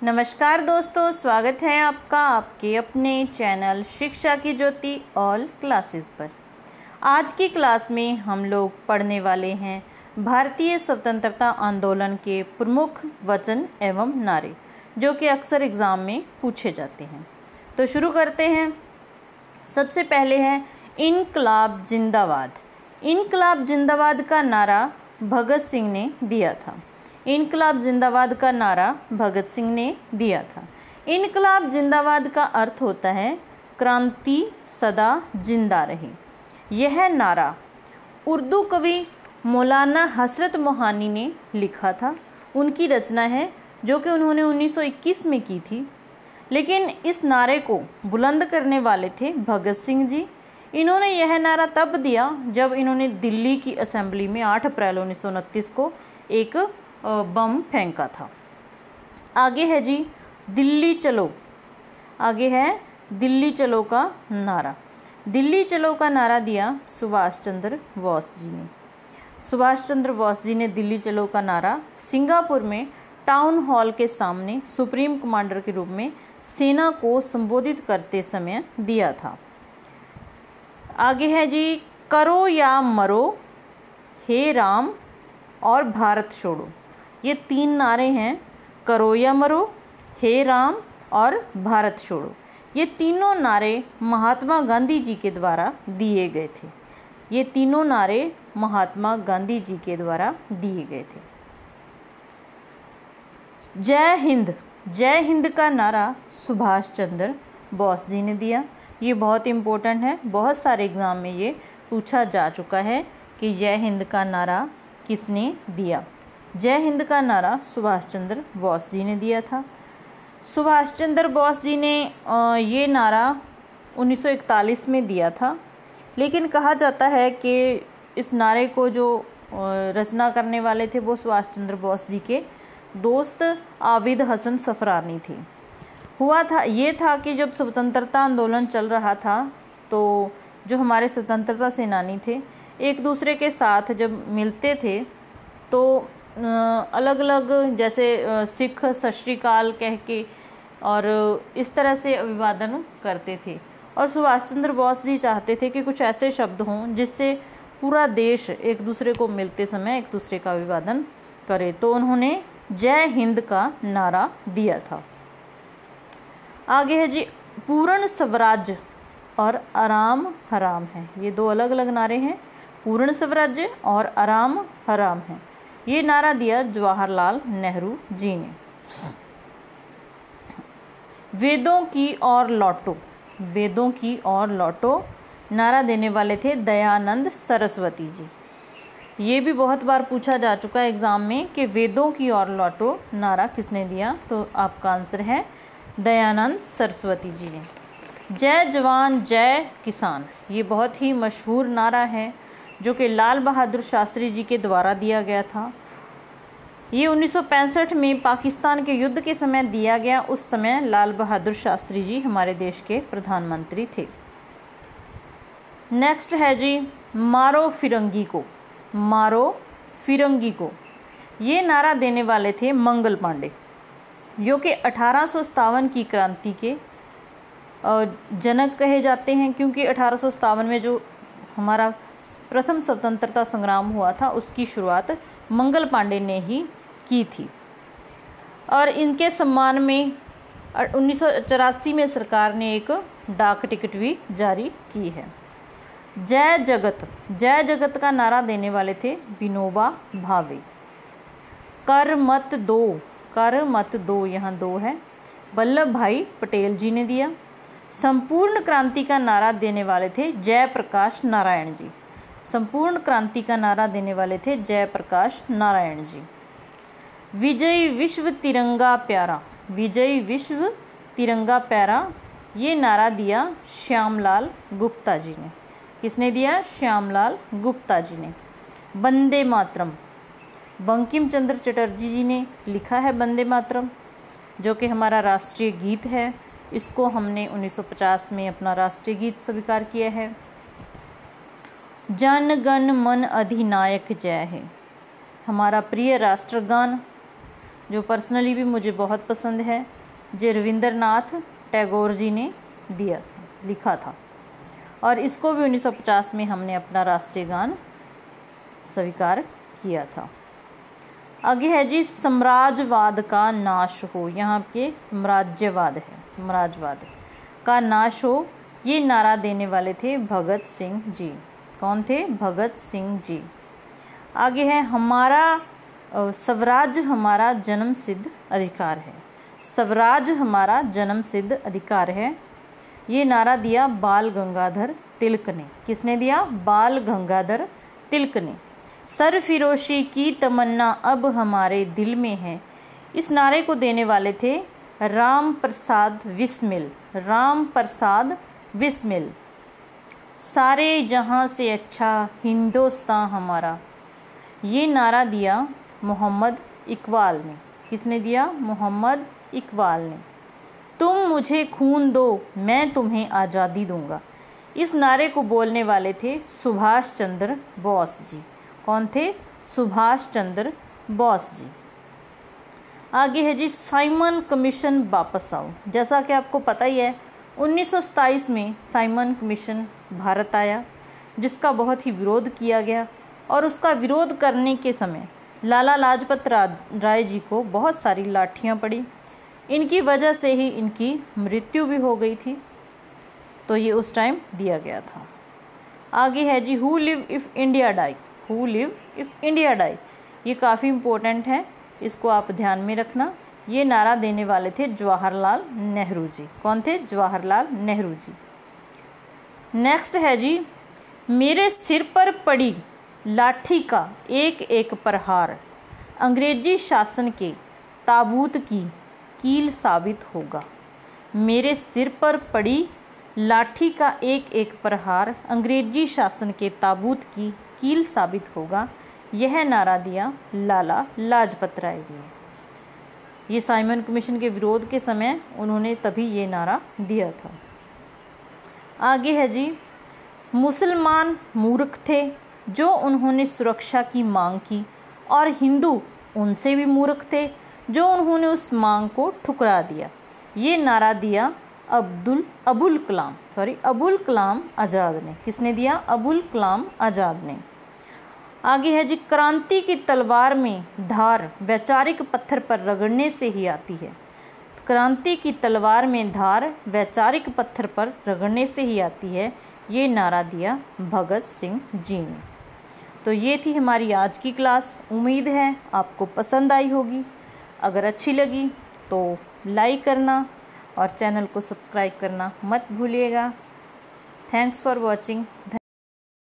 नमस्कार दोस्तों, स्वागत है आपका आपके अपने चैनल शिक्षा की ज्योति ऑल क्लासेस पर। आज की क्लास में हम लोग पढ़ने वाले हैं भारतीय स्वतंत्रता आंदोलन के प्रमुख वचन एवं नारे, जो कि अक्सर एग्ज़ाम में पूछे जाते हैं। तो शुरू करते हैं। सबसे पहले है इनकलाब जिंदाबाद। इनकलाब जिंदाबाद का नारा भगत सिंह ने दिया था। इनकलाब जिंदाबाद का नारा भगत सिंह ने दिया था। इनकलाब जिंदाबाद का अर्थ होता है क्रांति सदा जिंदा रहे। यह नारा उर्दू कवि मौलाना हसरत मोहानी ने लिखा था। उनकी रचना है जो कि उन्होंने 1921 में की थी। लेकिन इस नारे को बुलंद करने वाले थे भगत सिंह जी। इन्होंने यह नारा तब दिया जब इन्होंने दिल्ली की असेंबली में 8 अप्रैल 1929 को एक बम फेंका था। आगे है जी दिल्ली चलो। आगे है दिल्ली चलो का नारा। दिल्ली चलो का नारा दिया सुभाष चंद्र बोस जी ने। सुभाष चंद्र बोस जी ने दिल्ली चलो का नारा सिंगापुर में टाउन हॉल के सामने सुप्रीम कमांडर के रूप में सेना को संबोधित करते समय दिया था। आगे है जी करो या मरो, हे राम और भारत छोड़ो। ये 3 नारे हैं, करो या मरो, हे राम और भारत छोड़ो। ये तीनों नारे महात्मा गांधी जी के द्वारा दिए गए थे। ये तीनों नारे महात्मा गांधी जी के द्वारा दिए गए थे। जय हिंद। जय हिंद का नारा सुभाष चंद्र बोस जी ने दिया। ये बहुत इम्पोर्टेंट है, बहुत सारे एग्ज़ाम में ये पूछा जा चुका है कि जय हिंद का नारा किसने दिया। जय हिंद का नारा सुभाष चंद्र बोस जी ने दिया था। सुभाष चंद्र बोस जी ने ये नारा 1941 में दिया था। लेकिन कहा जाता है कि इस नारे को जो रचना करने वाले थे वो सुभाष चंद्र बोस जी के दोस्त आबिद हसन सफरानी थे। हुआ था ये था कि जब स्वतंत्रता आंदोलन चल रहा था तो जो हमारे स्वतंत्रता सेनानी थे एक दूसरे के साथ जब मिलते थे तो अलग अलग जैसे सिख सत श्री अकाल कह के और इस तरह से अभिवादन करते थे। और सुभाष चंद्र बोस जी चाहते थे कि कुछ ऐसे शब्द हों जिससे पूरा देश एक दूसरे को मिलते समय एक दूसरे का अभिवादन करे। तो उन्होंने जय हिंद का नारा दिया था। आगे है जी पूर्ण स्वराज्य और आराम हराम है। ये 2 अलग अलग नारे हैं, पूर्ण स्वराज्य और आराम हराम है। ये नारा दिया जवाहरलाल नेहरू जी ने। वेदों की ओर लौटो। वेदों की ओर लौटो नारा देने वाले थे दयानंद सरस्वती जी। ये भी बहुत बार पूछा जा चुका है एग्ज़ाम में कि वेदों की ओर लौटो नारा किसने दिया, तो आपका आंसर है दयानंद सरस्वती जी ने। जय जवान जय किसान, ये बहुत ही मशहूर नारा है जो कि लाल बहादुर शास्त्री जी के द्वारा दिया गया था। ये 1965 में पाकिस्तान के युद्ध के समय दिया गया। उस समय लाल बहादुर शास्त्री जी हमारे देश के प्रधानमंत्री थे। नेक्स्ट है जी मारो फिरंगी को। मारो फिरंगी को ये नारा देने वाले थे मंगल पांडे, जो कि 1857 की क्रांति के जनक कहे जाते हैं, क्योंकि 1857 में जो हमारा प्रथम स्वतंत्रता संग्राम हुआ था उसकी शुरुआत मंगल पांडे ने ही की थी। और इनके सम्मान में 1984 में सरकार ने एक डाक टिकट भी जारी की है। जय जगत। जय जगत का नारा देने वाले थे विनोबा भावे। कर मत दो। कर मत दो, यहाँ 2 है, वल्लभ भाई पटेल जी ने दिया। संपूर्ण क्रांति का नारा देने वाले थे जयप्रकाश नारायण जी। संपूर्ण क्रांति का नारा देने वाले थे जयप्रकाश नारायण जी। विजय विश्व तिरंगा प्यारा। विजय विश्व तिरंगा प्यारा ये नारा दिया श्यामलाल गुप्ता जी ने। किसने दिया? श्यामलाल गुप्ता जी ने। वंदे मातरम, बंकिम चंद्र चटर्जी जी ने लिखा है वंदे मातरम, जो कि हमारा राष्ट्रीय गीत है। इसको हमने 1950 में अपना राष्ट्रीय गीत स्वीकार किया है। जन गण मन अधिनायक जय है, हमारा प्रिय राष्ट्रगान। जो पर्सनली भी मुझे बहुत पसंद है, जो रविंद्रनाथ टैगोर जी ने दिया था, लिखा था, और इसको भी 1950 में हमने अपना राष्ट्रीय गान स्वीकार किया था। आगे है जी साम्राज्यवाद का नाश हो। यहाँ के साम्राज्यवाद है, साम्राज्यवाद का नाश हो, ये नारा देने वाले थे भगत सिंह जी। कौन थे? भगत सिंह जी। आगे है हमारा स्वराज्य हमारा जन्म सिद्ध अधिकार है। स्वराज्य हमारा जन्म सिद्ध अधिकार है, ये नारा दिया बाल गंगाधर तिलक ने। किसने दिया? बाल गंगाधर तिलक ने। सरफिरोशी की तमन्ना अब हमारे दिल में है, इस नारे को देने वाले थे राम प्रसाद बिस्मिल। राम प्रसाद बिस्मिल। सारे जहां से अच्छा हिंदुस्तान हमारा, ये नारा दिया मोहम्मद इकबाल ने। किसने दिया? मोहम्मद इकबाल ने। तुम मुझे खून दो मैं तुम्हें आज़ादी दूंगा, इस नारे को बोलने वाले थे सुभाष चंद्र बोस जी। कौन थे? सुभाष चंद्र बोस जी। आगे है जी साइमन कमीशन वापस आओ। जैसा कि आपको पता ही है 1927 में साइमन कमीशन भारत आया, जिसका बहुत ही विरोध किया गया, और उसका विरोध करने के समय लाला लाजपत राय जी को बहुत सारी लाठियाँ पड़ी। इनकी वजह से ही इनकी मृत्यु भी हो गई थी, तो ये उस टाइम दिया गया था। आगे है जी who live if India die. Who live if India die, ये काफ़ी इम्पोर्टेंट है, इसको आप ध्यान में रखना। ये नारा देने वाले थे जवाहरलाल नेहरू जी। कौन थे? जवाहरलाल नेहरू जी। नेक्स्ट है जी मेरे सिर पर पड़ी लाठी का एक एक प्रहार अंग्रेजी शासन के ताबूत की कील साबित होगा। मेरे सिर पर पड़ी लाठी का एक एक प्रहार अंग्रेजी शासन के ताबूत की कील साबित होगा, यह नारा दिया लाला लाजपत राय ने। ये साइमन कमीशन के विरोध के समय उन्होंने तभी ये नारा दिया था। आगे है जी मुसलमान मूर्ख थे जो उन्होंने सुरक्षा की मांग की, और हिंदू उनसे भी मूर्ख थे जो उन्होंने उस मांग को ठुकरा दिया। ये नारा दिया अबुल कलाम आज़ाद ने। किसने दिया? अबुल कलाम आज़ाद ने। आगे है जी क्रांति की तलवार में धार वैचारिक पत्थर पर रगड़ने से ही आती है। क्रांति की तलवार में धार वैचारिक पत्थर पर रगड़ने से ही आती है, ये नारा दिया भगत सिंह जी ने। तो ये थी हमारी आज की क्लास। उम्मीद है आपको पसंद आई होगी। अगर अच्छी लगी तो लाइक करना और चैनल को सब्सक्राइब करना मत भूलिएगा। Thanks for watching.